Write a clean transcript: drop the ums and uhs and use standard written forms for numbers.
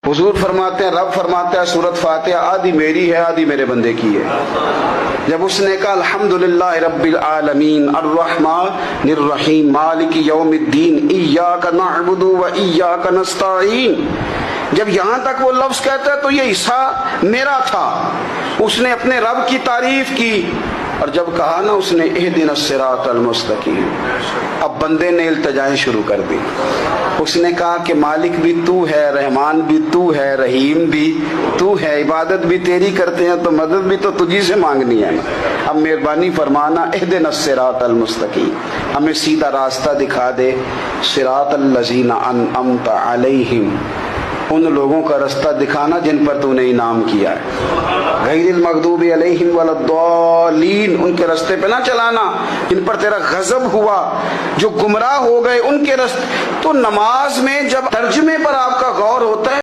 हुजूर फरमाते हैं, रब फरमाते हैं सूरत फातिहा आधी मेरी है आधी मेरे बंदे की है। जब उसने कहा अल्हम्दुलिल्लाह रब्बिल आलमीन अर्रहमानिर रहीम मालिकी यौमिद्दीन इय्याका नअबुदु व इय्याका नस्तईन, जब यहाँ तक वो लफ्ज कहता है तो ये हिस्सा मेरा था। उसने अपने रब की तारीफ की और जब कहा ना उसने इहदिनस सिरातल मुस्तकीम, अब बंदे ने इल्तिजाएं शुरू कर दी। उसने कहा कि मालिक भी तू है, रहमान भी तू है, रहीम भी तू है, इबादत भी तेरी करते हैं तो मदद भी तो तुझी से मांगनी है। अब मेहरबानी फरमाना इहदिनस सिरातल मुस्तकीम, हमें सीधा रास्ता दिखा दे। सिरातल लजीना अनअमता अलैहिम, उन लोगों का रास्ता दिखाना जिन पर तूने इनाम किया है। गैरिल मगदूबी अलैहिम वलद्दालीन, उनके रास्ते पे ना चलाना जिन पर तेरा गजब हुआ, जो गुमराह हो गए उनके रास्ते। तो नमाज में जब तर्जुमे पर आपका गौर होता है